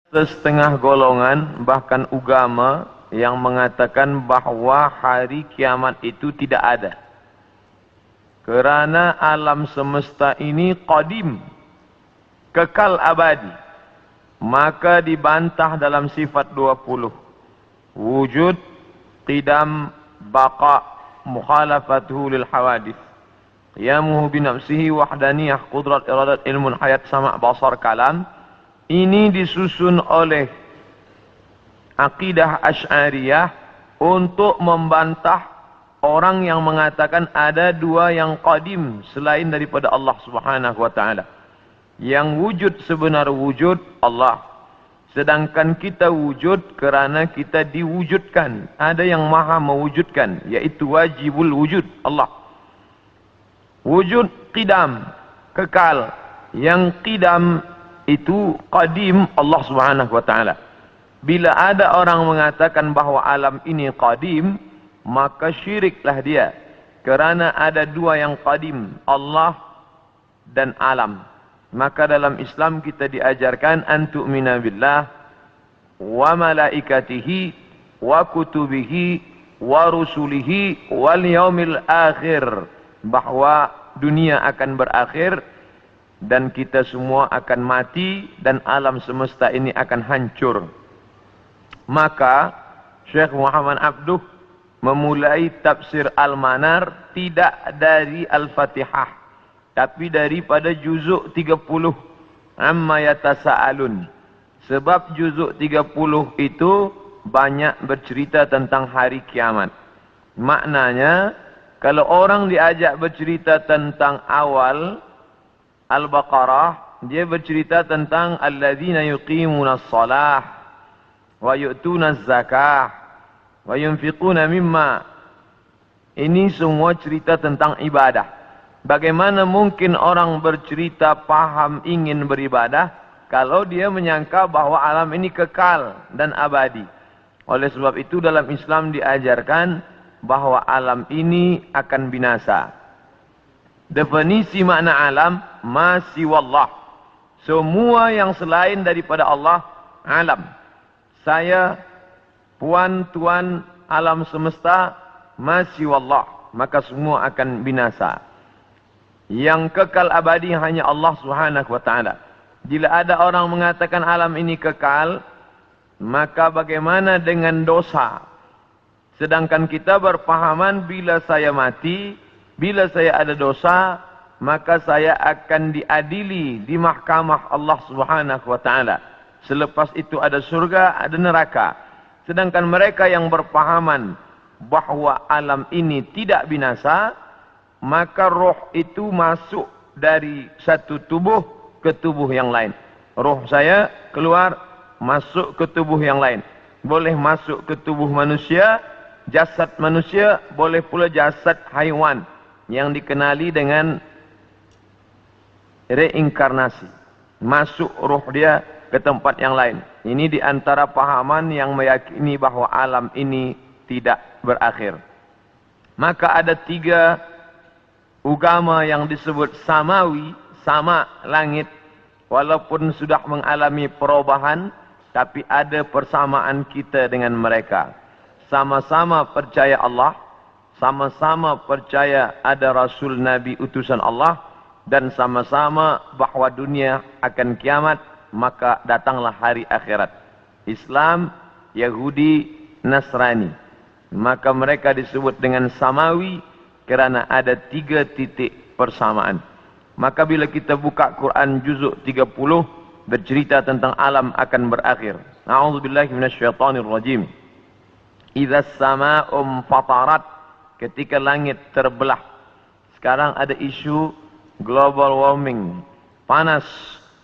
Setengah golongan bahkan agama yang mengatakan bahwa hari kiamat itu tidak ada. Kerana alam semesta ini qadim, kekal abadi. Maka dibantah dalam sifat 20. Wujud, qidam, baqa, mukhalafatuhu lil hawadith. Qiyamuhu binafsihi wahdaniyah, qudrat, iradat, ilmun, hayat, sama', basar, kalam. Ini disusun oleh akidah Asy'ariyah untuk membantah orang yang mengatakan ada dua yang qadim selain daripada Allah Subhanahu wa taala. Yang wujud sebenar wujud Allah. Sedangkan kita wujud kerana kita diwujudkan. Ada yang maha mewujudkan, yaitu wajibul wujud Allah. Wujud qidam, kekal. Yang qidam itu qadim Allah Subhanahu wa taala. Bila ada orang mengatakan bahawa alam ini qadim, maka syiriklah dia. Kerana ada dua yang qadim, Allah dan alam. Maka dalam Islam kita diajarkan an tu'mina billah wa malaikatihi wa kutubihi wa rusulihi wal yaumil akhir, bahawa dunia akan berakhir dan kita semua akan mati dan alam semesta ini akan hancur. Maka Syekh Muhammad Abduh memulai tafsir Al-Manar tidak dari Al-Fatihah, tapi daripada juzuk 30 Amma Yatasa'alun. Sebab juzuk 30 itu banyak bercerita tentang hari kiamat. Maknanya kalau orang diajak bercerita tentang awal Al-Baqarah, dia bercerita tentang alladzina yuqimuna as-salah wa yu'tuna az-zakah wa yunfiquna mimma. Ini semua cerita tentang ibadah. Bagaimana mungkin orang bercerita paham ingin beribadah kalau dia menyangka bahawa alam ini kekal dan abadi. Oleh sebab itu dalam Islam diajarkan bahawa alam ini akan binasa. Definisi makna alam, ma siwallah. Semua yang selain daripada Allah, alam. Saya, puan, tuan, alam semesta, ma siwallah. Maka semua akan binasa. Yang kekal abadi hanya Allah Subhanahu wa taala. Bila ada orang mengatakan alam ini kekal, maka bagaimana dengan dosa? Sedangkan kita berpahaman bila saya mati, bila saya ada dosa, maka saya akan diadili di mahkamah Allah Subhanahu wa taala. Selepas itu ada surga, ada neraka. Sedangkan mereka yang berpahaman bahawa alam ini tidak binasa, maka roh itu masuk dari satu tubuh ke tubuh yang lain. Roh saya keluar, masuk ke tubuh yang lain. Boleh masuk ke tubuh manusia, jasad manusia, boleh pula jasad haiwan yang dikenali dengan reinkarnasi. Masuk roh dia ke tempat yang lain. Ini di antara pahaman yang meyakini bahawa alam ini tidak berakhir. Maka ada tiga agama yang disebut samawi, sama langit, walaupun sudah mengalami perubahan, tapi ada persamaan kita dengan mereka. Sama-sama percaya Allah, sama-sama percaya ada Rasul Nabi utusan Allah, dan sama-sama bahawa dunia akan kiamat, maka datanglah hari akhirat. Islam, Yahudi, Nasrani. Maka mereka disebut dengan samawi kerana ada tiga titik persamaan. Maka bila kita buka Quran juzuk 30, bercerita tentang alam akan berakhir. A'udzubillahi minasyaitonirrajim. Idza as-samaa'u fatarat, ketika langit terbelah. Sekarang ada isu global warming, panas.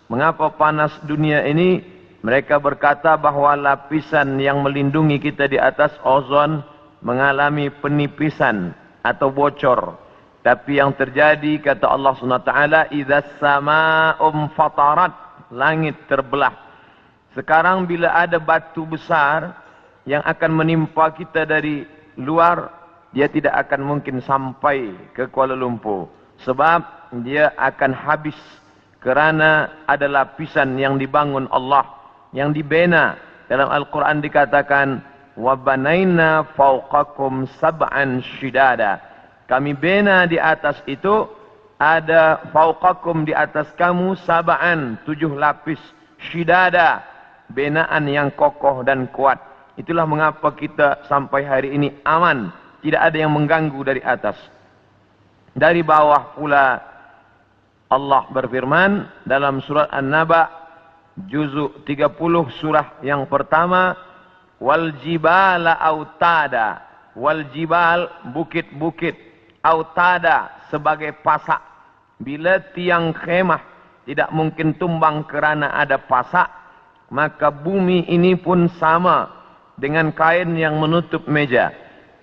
Mengapa panas dunia ini? Mereka berkata bahawa lapisan yang melindungi kita di atas ozon mengalami penipisan atau bocor. Tapi yang terjadi, kata Allah SWT, idza as-samaa'u fatarat, langit terbelah. Sekarang bila ada batu besar yang akan menimpa kita dari luar, dia tidak akan mungkin sampai ke Kuala Lumpur. Sebab dia akan habis kerana ada lapisan yang dibangun Allah yang dibina. Dalam Al-Quran dikatakan, وَبَنَيْنَا فَوْقَكُمْ سَبْعًا شِدَادًا. Kami bina di atas itu, ada fauqakum di atas kamu, sab'an, 7 lapis, shidada, binaan yang kokoh dan kuat. Itulah mengapa kita sampai hari ini aman, tidak ada yang mengganggu dari atas. Dari bawah pula Allah berfirman dalam surat An-Naba juzuk 30 surah yang pertama, wal jibala autada, wal jibal bukit-bukit, autada sebagai pasak. Bila tiang khemah tidak mungkin tumbang kerana ada pasak, maka bumi ini pun sama dengan kain yang menutup meja.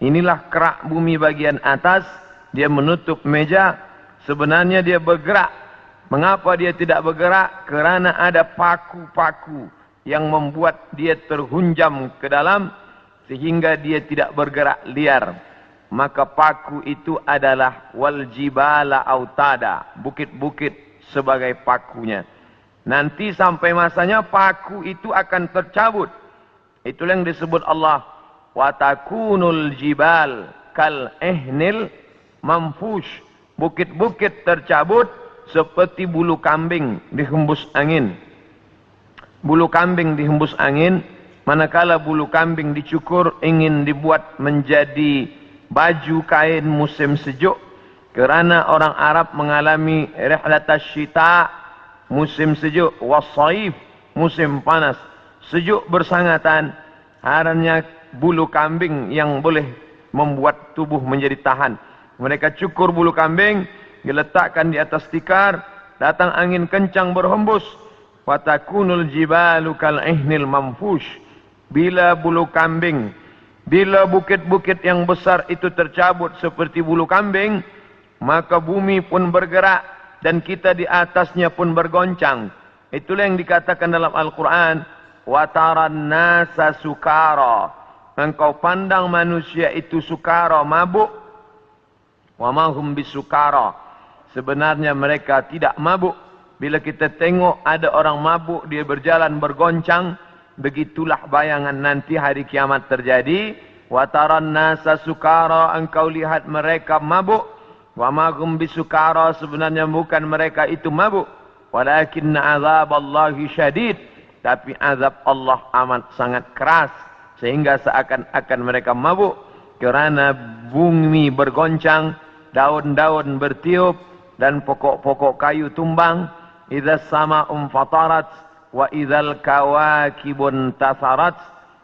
Inilah kerak bumi bagian atas, dia menutup meja. Sebenarnya dia bergerak. Mengapa dia tidak bergerak? Kerana ada paku-paku yang membuat dia terhunjam ke dalam sehingga dia tidak bergerak liar. Maka paku itu adalah wal jibala autada, bukit-bukit sebagai pakunya. Nanti sampai masanya paku itu akan tercabut. Itulah yang disebut Allah, wa takunul jibal kal ihnil manfush. Bukit-bukit tercabut seperti bulu kambing dihembus angin. Bulu kambing dihembus angin, manakala bulu kambing dicukur ingin dibuat menjadi baju kain musim sejuk. Kerana orang Arab mengalami rihlatas syita, musim sejuk, wasaif, musim panas. Sejuk bersangatan, hanya bulu kambing yang boleh membuat tubuh menjadi tahan. Mereka cukur bulu kambing, diletakkan di atas tikar, datang angin kencang berhembus. Watakunul jibalu kal ihnil manfush. Bila bulu kambing, bila bukit-bukit yang besar itu tercabut seperti bulu kambing, maka bumi pun bergerak dan kita di atasnya pun bergoncang. Itulah yang dikatakan dalam Al-Quran, وَتَرَى النَّاسَ سُكَارًا. Engkau pandang manusia itu sukara, mabuk. وَمَا هُمْ بِسُكَارًا. Sebenarnya mereka tidak mabuk. Bila kita tengok ada orang mabuk, dia berjalan bergoncang, begitulah bayangan nanti hari kiamat terjadi. Wataran nasa sukara, engkau lihat mereka mabuk. Wa ma hum bisukara, sebenarnya bukan mereka itu mabuk. Walakinna azab Allahi syadid, tapi azab Allah amat sangat keras, sehingga seakan-akan mereka mabuk. Kerana bumi bergoncang, daun-daun bertiup, dan pokok-pokok kayu tumbang. Idza sama'um fatarat wa idzal kawakibun tasarat.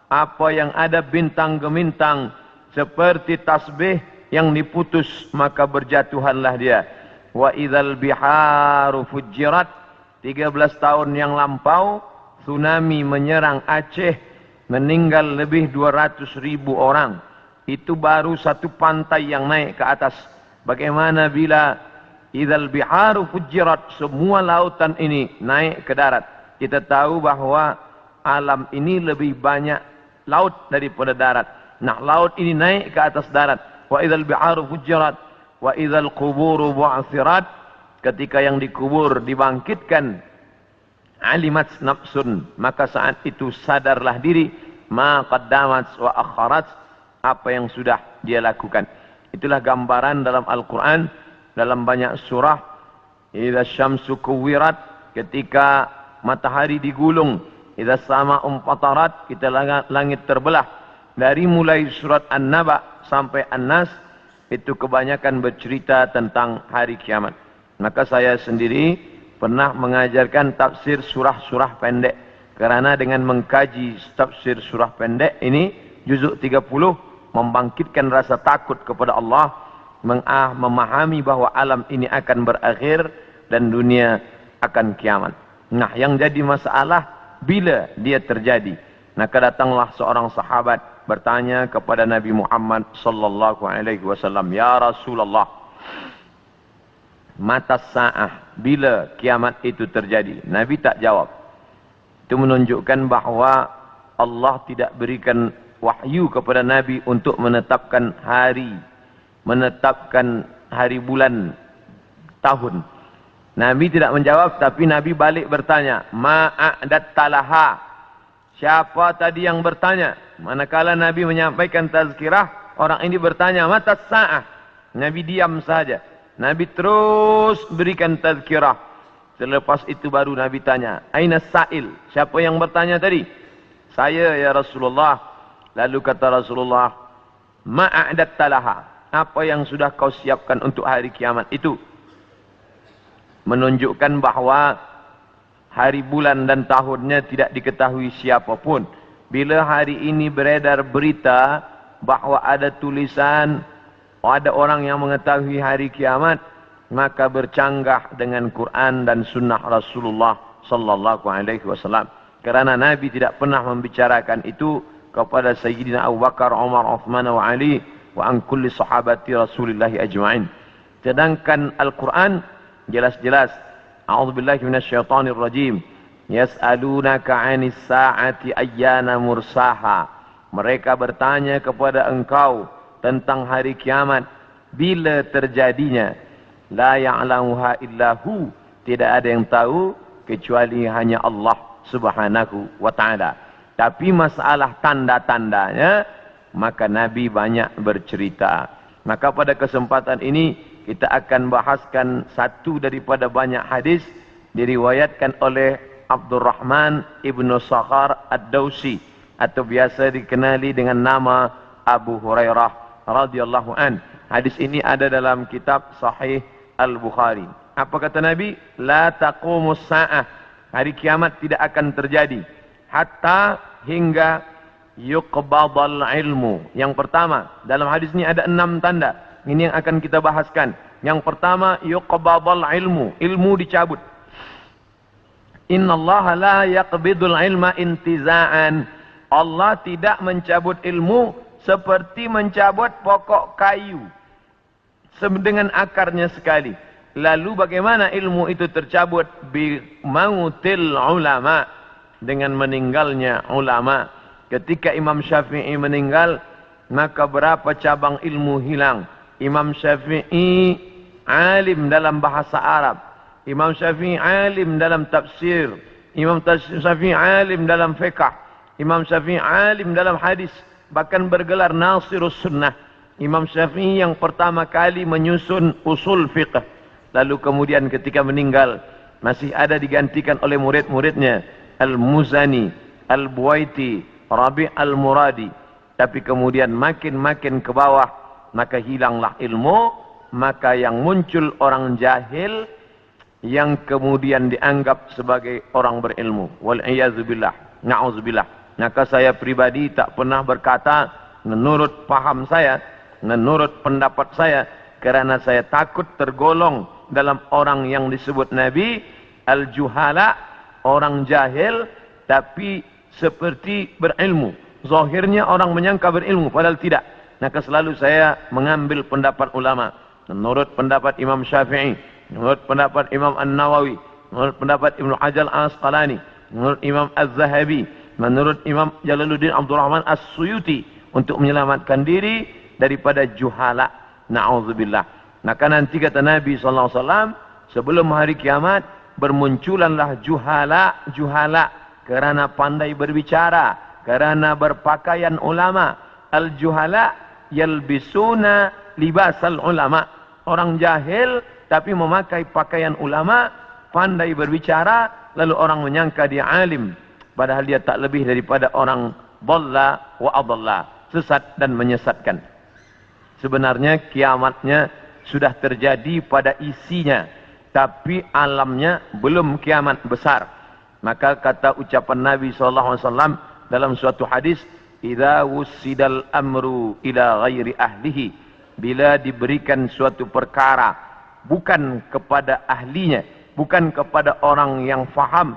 Apa yang ada bintang gemintang seperti tasbih yang diputus, maka berjatuhanlah dia. Wa idzal biharu fujirat. 13 tahun yang lampau tsunami menyerang Aceh, meninggal lebih 200.000 orang. Itu baru satu pantai yang naik ke atas. Bagaimana bila idzal biharu fujirat, semua lautan ini naik ke darat? Kita tahu bahawa alam ini lebih banyak laut daripada darat. Nah, laut ini naik ke atas darat. Wa idzal biharu fujirat wa idzal quburu bu'athirat. Ketika yang dikubur dibangkitkan, alimat nafsun, maka saat itu sadarlah diri, ma qaddamat wa akharat, apa yang sudah dia lakukan. Itulah gambaran dalam Al-Quran dalam banyak surah. Idza syamsu kuwirat, ketika matahari digulung. Idza sama'um fatarat, kita langit terbelah. Dari mulai surat An-Naba sampai An-Nas, itu kebanyakan bercerita tentang hari kiamat. Maka saya sendiri pernah mengajarkan tafsir surah-surah pendek. Kerana dengan mengkaji tafsir surah pendek ini, juzuk 30, membangkitkan rasa takut kepada Allah, memahami bahawa alam ini akan berakhir dan dunia akan kiamat. Nah, yang jadi masalah bila dia terjadi. Maka datanglah seorang sahabat bertanya kepada Nabi Muhammad sallallahu alaihi wasallam, "Ya Rasulullah, mata sa'ah, bila kiamat itu terjadi?" Nabi tak jawab. Itu menunjukkan bahawa Allah tidak berikan wahyu kepada Nabi untuk menetapkan hari, menetapkan hari, bulan, tahun. Nabi tidak menjawab, tapi Nabi balik bertanya, "Ma'adat talaha?" siapa tadi yang bertanya? Manakala Nabi menyampaikan tazkirah, orang ini bertanya, mata sa'ah. Nabi diam saja. Nabi terus berikan tazkirah. Selepas itu baru Nabi tanya, aina sa'il? Siapa yang bertanya tadi? Saya ya Rasulullah. Lalu kata Rasulullah, ma'a'datta laha. Apa yang sudah kau siapkan untuk hari kiamat itu? Menunjukkan bahawa hari, bulan dan tahunnya tidak diketahui siapapun. Bila hari ini beredar berita bahawa ada tulisan, ada orang yang mengetahui hari kiamat, maka bercanggah dengan Quran dan sunnah Rasulullah sallallahu alaihi wasallam. Kerana Nabi tidak pernah membicarakan itu kepada Sayyidina Abu Bakar, Umar, Uthman wa Ali wa an kulli sahabati Rasulillah ajma'in. Sedangkan Al-Quran jelas-jelas, a'udzubillahi minasyaitonir rajim, yas'alunaka 'anis sa'ati ayyana mursaha. Mereka bertanya kepada engkau tentang hari kiamat, bila terjadinya. La ya'lamuha illahu, tidak ada yang tahu kecuali hanya Allah Subhanahu wa ta'ala. Tapi masalah tanda-tandanya, maka Nabi banyak bercerita. Maka pada kesempatan ini kita akan bahaskan satu daripada banyak hadis diriwayatkan oleh Abdurrahman ibnu Sakhar ad-Dawsi, atau biasa dikenali dengan nama Abu Hurairah radhiyallahu an. Hadis ini ada dalam kitab Sahih Al-Bukhari. Apa kata Nabi? La taqumus sa'ah. Hari kiamat tidak akan terjadi hatta hingga yuqbadal ilmu. Yang pertama, dalam hadis ini ada 6 tanda. Ini yang akan kita bahaskan. Yang pertama, yuqbadal ilmu. Ilmu dicabut. Innallaha la yaqbidul ilma intiza'an. Allah tidak mencabut ilmu seperti mencabut pokok kayu dengan akarnya sekali. Lalu bagaimana ilmu itu tercabut? Bi mautil ulama, dengan meninggalnya ulama. Ketika Imam Syafi'i meninggal, maka berapa cabang ilmu hilang. Imam Syafi'i alim dalam bahasa Arab, Imam Syafi'i alim dalam tafsir, Imam Syafi'i alim dalam fiqh, Imam Syafi'i alim dalam hadis, bahkan bergelar Nasirus Sunnah. Imam Syafi'i yang pertama kali menyusun usul fiqh. Lalu kemudian ketika meninggal, masih ada digantikan oleh murid-muridnya, Al-Muzani, Al-Buwaiti, Rabi' Al-Muradi. Tapi kemudian makin ke bawah, maka hilanglah ilmu. Maka yang muncul orang jahil, yang kemudian dianggap sebagai orang berilmu. Wal'iyazubillah, na'udzubillah. Maka saya pribadi tak pernah berkata menurut paham saya, menurut pendapat saya, kerana saya takut tergolong dalam orang yang disebut Nabi al-juhala, orang jahil tapi seperti berilmu. Zahirnya orang menyangka berilmu, padahal tidak. Maka selalu saya mengambil pendapat ulama. Menurut pendapat Imam Syafi'i, menurut pendapat Imam An-Nawawi, menurut pendapat Ibnu Hajar Al-Asqalani, menurut Imam Az-Zahabi, menurut Imam Jalaluddin Abdul Rahman As-Suyuti, untuk menyelamatkan diri daripada juhala. Na'udzubillah. Maka nanti kata Nabi SAW, sebelum hari kiamat, bermunculanlah juhala kerana pandai berbicara, kerana berpakaian ulama. Al-juhala yalbisuna libasal ulama. Orang jahil tapi memakai pakaian ulama, pandai berbicara, lalu orang menyangka dia alim, padahal dia tak lebih daripada orang dhalla wa adalla, sesat dan menyesatkan. Sebenarnya kiamatnya sudah terjadi pada isinya, tapi alamnya belum kiamat besar. Maka kata ucapan Nabi SAW dalam suatu hadis, idza wussidal amru ila ghairi ahlihi, bila diberikan suatu perkara bukan kepada ahlinya, bukan kepada orang yang faham,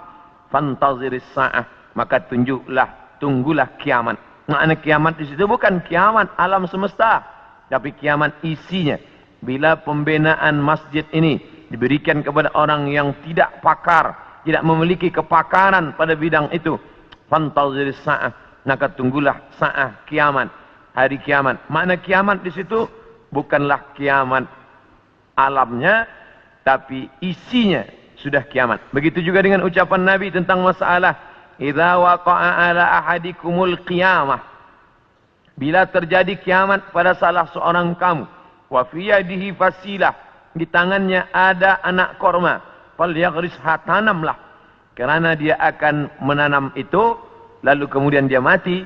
fantaziris sa'ah, maka tunggulah kiamat. Makna kiamat di situ bukan kiamat alam semesta, tapi kiamat isinya. Bila pembinaan masjid ini diberikan kepada orang yang tidak pakar, tidak memiliki kepakaran pada bidang itu, fantaziris sa'ah, maka tunggulah sa'ah, kiamat, hari kiamat. Makna kiamat di situ bukanlah kiamat alamnya, tapi isinya sudah kiamat. Begitu juga dengan ucapan Nabi tentang masalah idza waqa'a ala ahadikumul qiyamah, bila terjadi kiamat pada salah seorang kamu, wa fi yadihi fasilah, di tangannya ada anak korma, falyaghrisha, tanamlah, karena dia akan menanam itu, lalu kemudian dia mati.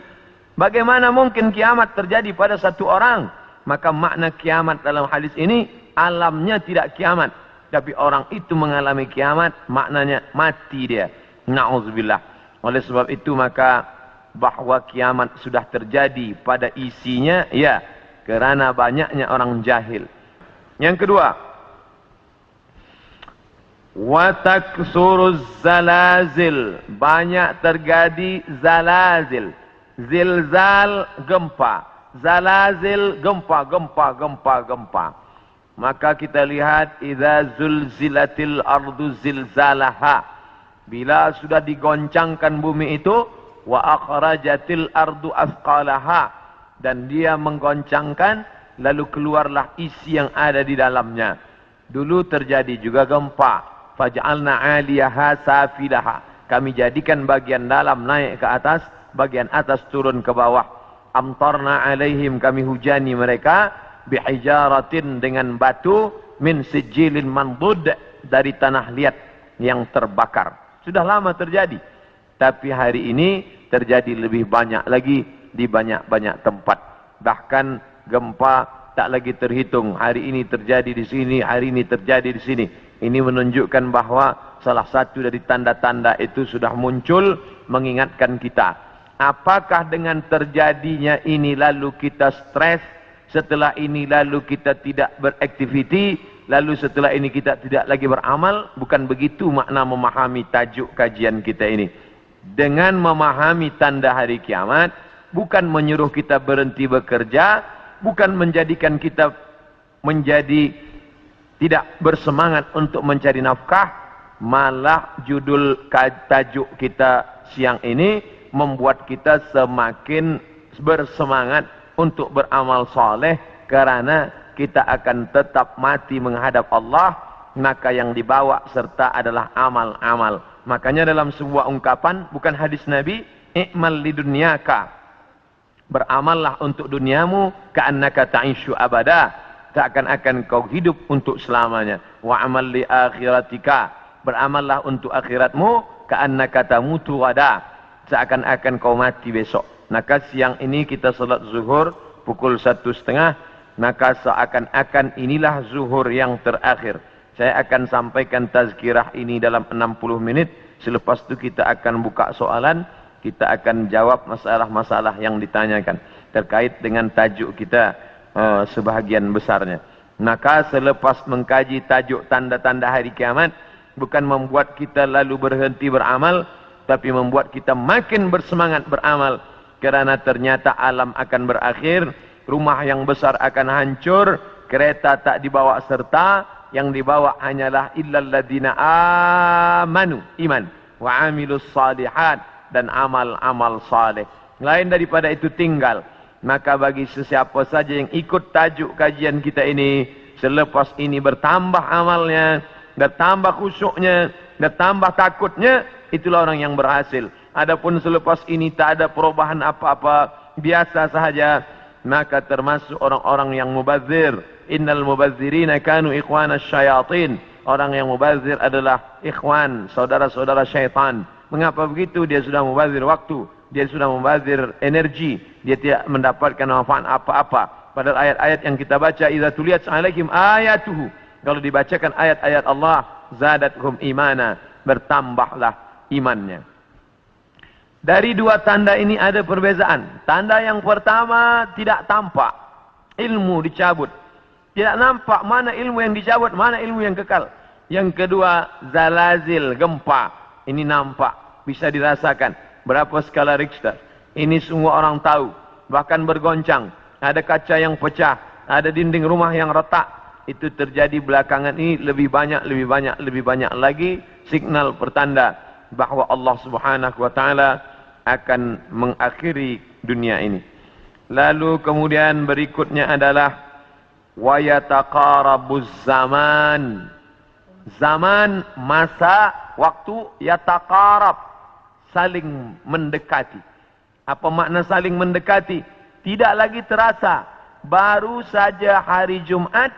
Bagaimana mungkin kiamat terjadi pada satu orang? Maka makna kiamat dalam hadis ini, alamnya tidak kiamat, tapi orang itu mengalami kiamat, maknanya mati dia. Na'udzubillah. Oleh sebab itu maka bahwa kiamat sudah terjadi pada isinya, ya, kerana banyaknya orang jahil. Yang kedua, wa taksuruz zalazil, banyak terjadi zalazil, zilzal, gempa, zalazil, gempa. Maka kita lihat, idza zulzilatil ardu zilzalaha, bila sudah digoncangkan bumi itu, wa akhrajatil ardu athqalaha, dan dia menggoncangkan, lalu keluarlah isi yang ada di dalamnya. Dulu terjadi juga gempa, faj'alna 'aliyaha safilaha, kami jadikan bagian dalam naik ke atas, bagian atas turun ke bawah. Amtarna 'alaihim, kami hujani mereka, bihijaratin, dengan batu, min sijilin mandud, dari tanah liat yang terbakar. Sudah lama terjadi, tapi hari ini terjadi lebih banyak lagi di banyak-banyak tempat. Bahkan gempa tak lagi terhitung. Hari ini terjadi di sini, hari ini terjadi di sini. Ini menunjukkan bahwa salah satu dari tanda-tanda itu sudah muncul mengingatkan kita. Apakah dengan terjadinya ini lalu kita stres, setelah ini lalu kita tidak beraktiviti, lalu setelah ini kita tidak lagi beramal? Bukan begitu makna memahami tajuk kajian kita ini. Dengan memahami tanda hari kiamat, bukan menyuruh kita berhenti bekerja, bukan menjadikan kita menjadi tidak bersemangat untuk mencari nafkah, malah judul tajuk kita siang ini membuat kita semakin bersemangat untuk beramal soleh, karena kita akan tetap mati menghadap Allah, maka yang dibawa serta adalah amal-amal. Makanya dalam sebuah ungkapan, bukan hadis Nabi, i'mal lidunyaka, beramallah untuk duniamu, ka'annaka ta'ishu abada, seakan-akan kau hidup untuk selamanya. Wa amal li akhiratika, beramallah untuk akhiratmu, ka'annaka tamutu ghadan, seakan-akan kau mati besok. Maka siang ini kita salat zuhur pukul 1:30, maka seakan-akan inilah zuhur yang terakhir. Saya akan sampaikan tazkirah ini dalam 60 menit. Selepas itu kita akan buka soalan, kita akan jawab masalah-masalah yang ditanyakan terkait dengan tajuk kita sebahagian besarnya. Maka selepas mengkaji tajuk tanda-tanda hari kiamat, bukan membuat kita lalu berhenti beramal, tapi membuat kita makin bersemangat beramal. Kerana ternyata alam akan berakhir, rumah yang besar akan hancur, kereta tak dibawa serta, yang dibawa hanyalah illal ladina amanu, iman, wa amilus salihat, dan amal-amal saleh. Lain daripada itu tinggal. Maka bagi sesiapa saja yang ikut tajuk kajian kita ini, selepas ini bertambah amalnya, bertambah khusyuknya, bertambah takutnya, itulah orang yang berhasil. Adapun selepas ini tak ada perubahan apa-apa, biasa sahaja, maka termasuk orang-orang yang mubazir. Innal mubazzirina kanu ikhwana syayatin. Orang yang mubazir adalah ikhwan, saudara-saudara syaitan. Mengapa begitu? Dia sudah mubazir waktu, dia sudah mubazir energi, dia tidak mendapatkan manfaat apa-apa. Padahal ayat-ayat yang kita baca, idza tuliyat alaihim ayatuhu, kalau dibacakan ayat-ayat Allah, zadathum imana, bertambahlah imannya. Dari dua tanda ini ada perbezaan. Tanda yang pertama tidak tampak, ilmu dicabut. Tidak nampak mana ilmu yang dicabut, mana ilmu yang kekal. Yang kedua, zalazil, gempa. Ini nampak, bisa dirasakan. Berapa skala Richter? Ini semua orang tahu. Bahkan bergoncang. Ada kaca yang pecah, ada dinding rumah yang retak. Itu terjadi belakangan ini lebih banyak lagi signal pertanda bahwa Allah Subhanahu wa taala akan mengakhiri dunia ini. Lalu kemudian berikutnya adalah wa yataqarabuz zaman. Zaman, masa, waktu, yataqarab, saling mendekati. Apa makna saling mendekati? Tidak lagi terasa. Baru saja hari Jumat,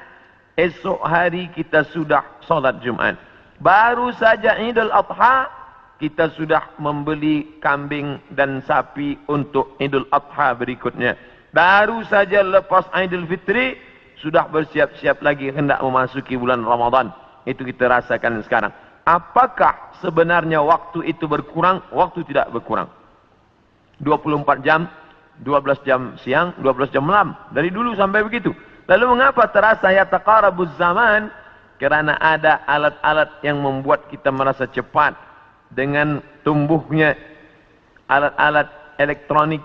esok hari kita sudah solat Jumat. Baru saja Idul Adha, kita sudah membeli kambing dan sapi untuk Idul Adha berikutnya. Baru saja lepas Idul Fitri, sudah bersiap-siap lagi hendak memasuki bulan Ramadan. Itu kita rasakan sekarang. Apakah sebenarnya waktu itu berkurang? Waktu tidak berkurang. 24 jam, 12 jam siang, 12 jam malam. Dari dulu sampai begitu. Lalu mengapa terasa yataqarabuz zaman? Kerana ada alat-alat yang membuat kita merasa cepat. Dengan tumbuhnya alat-alat elektronik,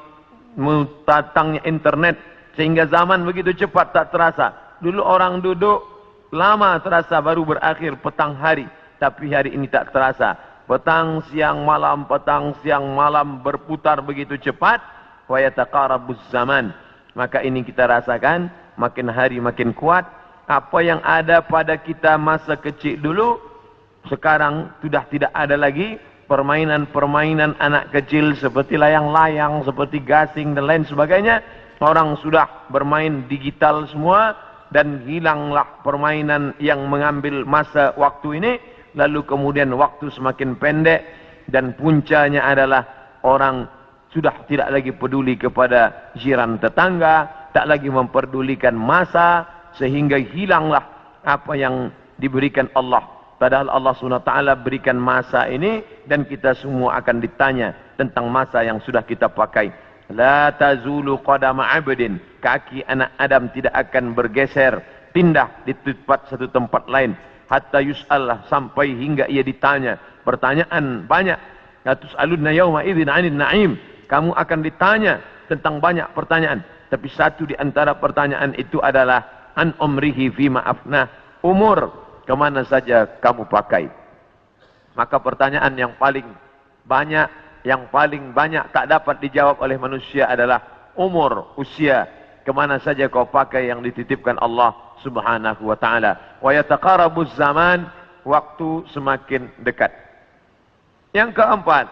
datangnya internet. Sehingga zaman begitu cepat tak terasa. Dulu orang duduk lama terasa baru berakhir petang hari. Tapi hari ini tak terasa. Petang, siang, malam berputar begitu cepat. Wa yataqarabuz zaman. Maka ini kita rasakan, makin hari makin kuat. Apa yang ada pada kita masa kecil dulu, sekarang sudah tidak ada lagi. Permainan-permainan anak kecil seperti layang-layang, seperti gasing dan lain sebagainya. Orang sudah bermain digital semua. Dan hilanglah permainan yang mengambil masa waktu ini. Lalu kemudian waktu semakin pendek dan puncanya adalah orang sudah tidak lagi peduli kepada jiran tetangga, tak lagi memperdulikan masa, sehingga hilanglah apa yang diberikan Allah. Padahal Allah SWT berikan masa ini dan kita semua akan ditanya tentang masa yang sudah kita pakai. La tazulu qadama 'abdin, kaki anak Adam tidak akan bergeser, pindah di satu tempat lain. Hatta yus'al, sampai hingga ia ditanya. Pertanyaan banyak. La tus'alunna yawma idzin 'anil na'im. Kamu akan ditanya tentang banyak pertanyaan. Tapi satu di antara pertanyaan itu adalah an umrihi fima afnah. Umur kemana saja kamu pakai. Maka pertanyaan yang paling banyak tak dapat dijawab oleh manusia adalah umur, usia. Kemana saja kau pakai yang dititipkan Allah Subhanahu wa ta'ala. Wa yataqarabuz zaman, waktu semakin dekat. Yang keempat,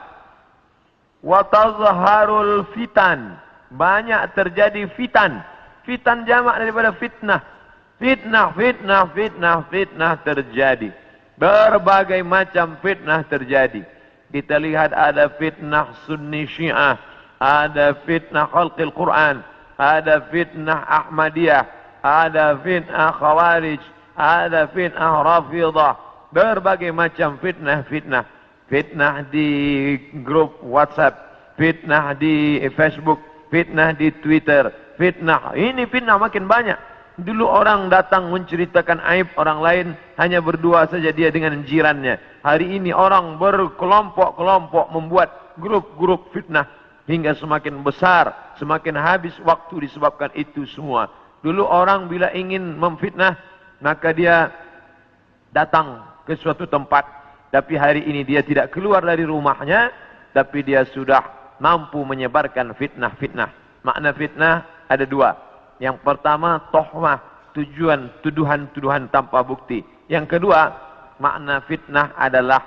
wa tazharul fitan, banyak terjadi fitan. Fitan jamak daripada fitnah. Fitnah terjadi. Berbagai macam fitnah terjadi. Kita lihat ada fitnah Sunni Syiah, ada fitnah khalqil Quran, ada fitnah Ahmadiyah, ada fitnah Khawarij, ada fitnah Rafidah. Berbagai macam fitnah. Fitnah di grup WhatsApp, fitnah di Facebook, fitnah di Twitter, fitnah. Ini fitnah makin banyak. Dulu orang datang menceritakan aib orang lain, hanya berdua saja dia dengan jirannya. Hari ini orang berkelompok-kelompok membuat grup-grup fitnah. Hingga semakin besar, semakin habis waktu disebabkan itu semua. Dulu orang bila ingin memfitnah, maka dia datang ke suatu tempat. Tapi hari ini dia tidak keluar dari rumahnya, tapi dia sudah mampu menyebarkan fitnah-fitnah. Makna fitnah ada dua. Yang pertama, tohmah, tuduhan-tuduhan tanpa bukti. Yang kedua, makna fitnah adalah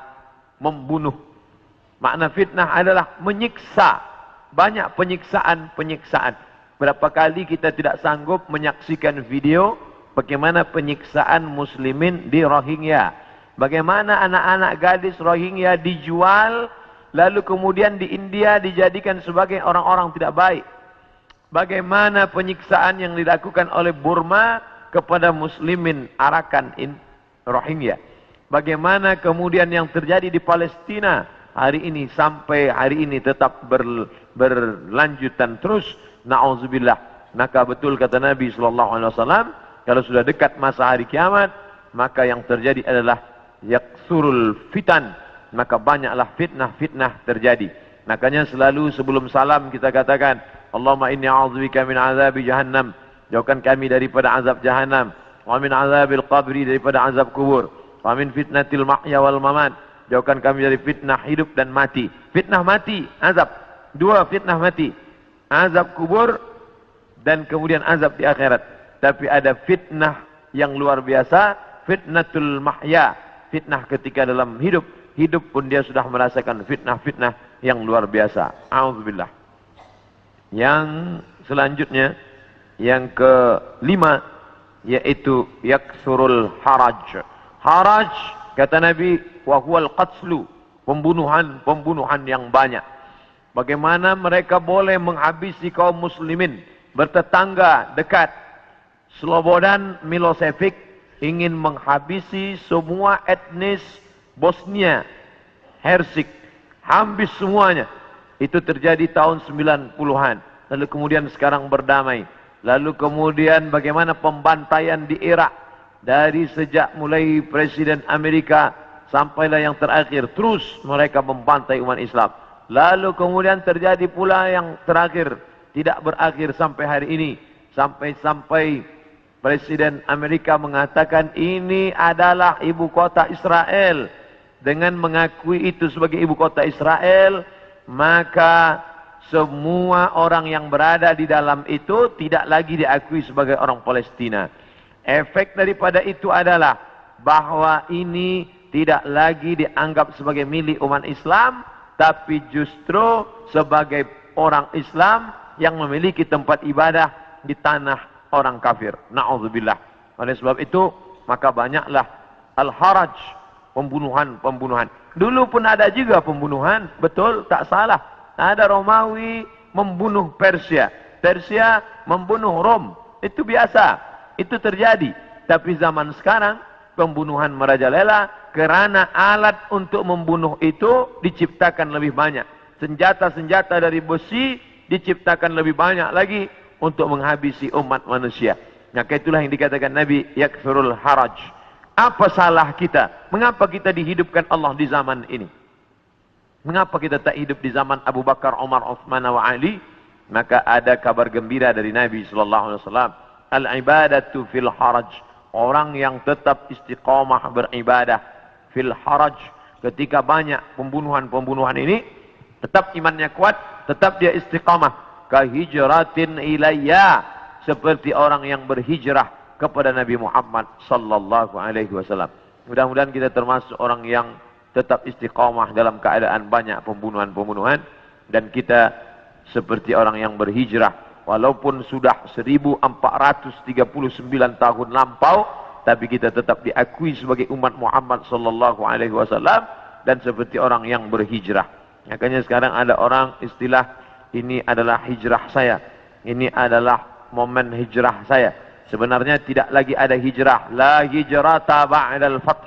membunuh. Makna fitnah adalah menyiksa. Banyak penyiksaan. Berapa kali kita tidak sanggup menyaksikan video bagaimana penyiksaan muslimin di Rohingya. Bagaimana anak-anak gadis Rohingya dijual, lalu kemudian di India dijadikan sebagai orang-orang tidak baik. Bagaimana penyiksaan yang dilakukan oleh Burma kepada muslimin Arakan Rohingya. Bagaimana kemudian yang terjadi di Palestina hari ini sampai hari ini tetap berlanjutan terus. Na'udzubillah. Maka betul kata Nabi SAW, kalau sudah dekat masa hari kiamat, maka yang terjadi adalah yaksurul fitan. Maka banyaklah fitnah terjadi. Makanya selalu sebelum salam kita katakan, Allahumma inni a'udzubika min azabi jahannam. Jauhkan kami daripada azab jahannam. Wa min azabil qabri, daripada azab kubur. Wa min fitnatil mahya wal mamat. Jauhkan kami dari fitnah hidup dan mati. Fitnah mati, azab. Dua fitnah mati. Azab kubur dan kemudian azab di akhirat. Tapi ada fitnah yang luar biasa. Fitnatul mahya. Fitnah ketika dalam hidup. Hidup pun dia sudah merasakan fitnah-fitnah yang luar biasa. A'udzubillah. Yang selanjutnya, yang kelima, yaitu yaksurul haraj. Haraj, kata Nabi, wa huwal qatslu, pembunuhan yang banyak. Bagaimana mereka boleh menghabisi kaum muslimin bertetangga dekat. Slobodan Milosevic ingin menghabisi semua etnis Bosnia Hersek, habis semuanya. Itu terjadi tahun 90-an. Lalu kemudian sekarang berdamai. Lalu kemudian bagaimana pembantaian di Irak, dari sejak mulai Presiden Amerika sampailah yang terakhir, terus mereka membantai umat Islam. Lalu kemudian terjadi pula yang terakhir, tidak berakhir sampai hari ini, sampai Presiden Amerika mengatakan ini adalah ibu kota Israel. Dengan mengakui itu sebagai ibu kota Israel, maka semua orang yang berada di dalam itu tidak lagi diakui sebagai orang Palestina. Efek daripada itu adalah bahwa ini tidak lagi dianggap sebagai milik umat Islam, tapi justru sebagai orang Islam yang memiliki tempat ibadah di tanah orang kafir. Na'udzubillah. Oleh sebab itu, maka banyaklah al-haraj, pembunuhan. Dulu pun ada juga pembunuhan, betul, tak salah. Ada Romawi membunuh Persia, Persia membunuh Rom. Itu biasa, itu terjadi. Tapi zaman sekarang, pembunuhan merajalela karena alat untuk membunuh itu diciptakan lebih banyak. Senjata-senjata dari besi diciptakan lebih banyak lagi untuk menghabisi umat manusia. Maka itulah yang dikatakan Nabi, yakfirul haraj. Apa salah kita? Mengapa kita dihidupkan Allah di zaman ini? Mengapa kita tak hidup di zaman Abu Bakar, Umar, Uthman wa Ali? Maka ada kabar gembira dari Nabi SAW. Al-ibadatu fil haraj. Orang yang tetap istiqamah beribadah fil haraj. Ketika banyak pembunuhan ini, tetap imannya kuat, tetap dia istiqamah. Kahijratin ilayya, seperti orang yang berhijrah kepada Nabi Muhammad sallallahu alaihi wasallam. Mudah-mudahan kita termasuk orang yang tetap istiqamah dalam keadaan banyak pembunuhan dan kita seperti orang yang berhijrah walaupun sudah 1439 tahun lampau, tapi kita tetap diakui sebagai umat Muhammad sallallahu alaihi wasallam dan seperti orang yang berhijrah. Makanya sekarang ada orang istilah, ini adalah hijrah saya, ini adalah momen hijrah saya. Sebenarnya tidak lagi ada hijrah. La hijrata ba'dal fath.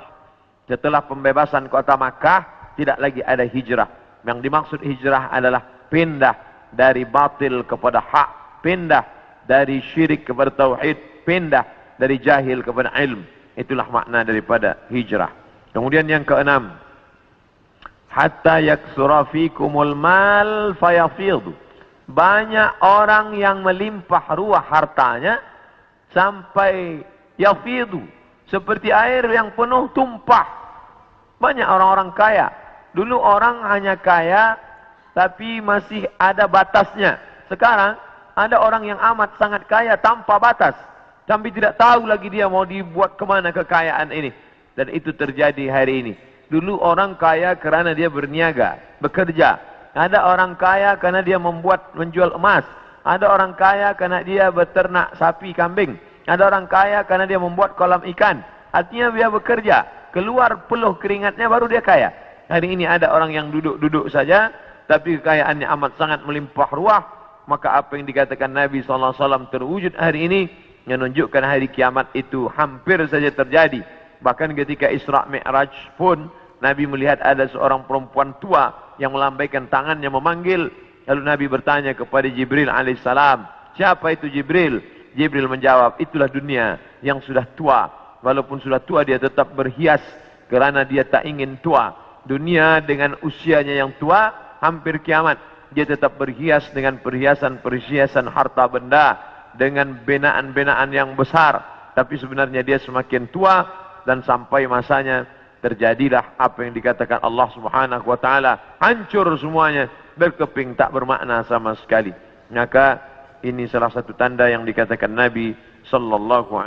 Setelah pembebasan kota Makkah, tidak lagi ada hijrah. Yang dimaksud hijrah adalah pindah dari batil kepada hak, pindah dari syirik kepada tauhid, pindah dari jahil kepada ilm. Itulah makna daripada hijrah. Kemudian yang keenam, hatta yaksura fikumul mal fayafidhu. Banyak orang yang melimpah ruah hartanya sampai yafidhu, seperti air yang penuh tumpah. Banyak orang-orang kaya. Dulu orang hanya kaya tapi masih ada batasnya. Sekarang ada orang yang amat sangat kaya tanpa batas, tapi tidak tahu lagi dia mau dibuat kemana kekayaan ini. Dan itu terjadi hari ini. Dulu orang kaya kerana dia berniaga, bekerja. Ada orang kaya karena dia menjual emas. Ada orang kaya karena dia beternak sapi, kambing. Ada orang kaya karena dia membuat kolam ikan. Artinya dia bekerja, keluar peluh keringatnya baru dia kaya. Hari ini ada orang yang duduk-duduk saja, tapi kekayaannya amat sangat melimpah ruah. Maka apa yang dikatakan Nabi SAW terwujud hari ini, menunjukkan hari kiamat itu hampir saja terjadi. Bahkan ketika Isra Mi'raj pun, Nabi melihat ada seorang perempuan tua yang melambaikan tangannya memanggil. Lalu Nabi bertanya kepada Jibril alaihissalam, siapa itu Jibril? Jibril menjawab, itulah dunia yang sudah tua. Walaupun sudah tua dia tetap berhias kerana dia tak ingin tua. Dunia dengan usianya yang tua, hampir kiamat, dia tetap berhias dengan perhiasan-perhiasan harta benda, dengan benaan-benaan yang besar. Tapi sebenarnya dia semakin tua dan sampai masanya terjadilah apa yang dikatakan Allah Subhanahu wa taala, hancur semuanya, berkeping, tak bermakna sama sekali. Maka ini salah satu tanda yang dikatakan Nabi sallallahu alaihi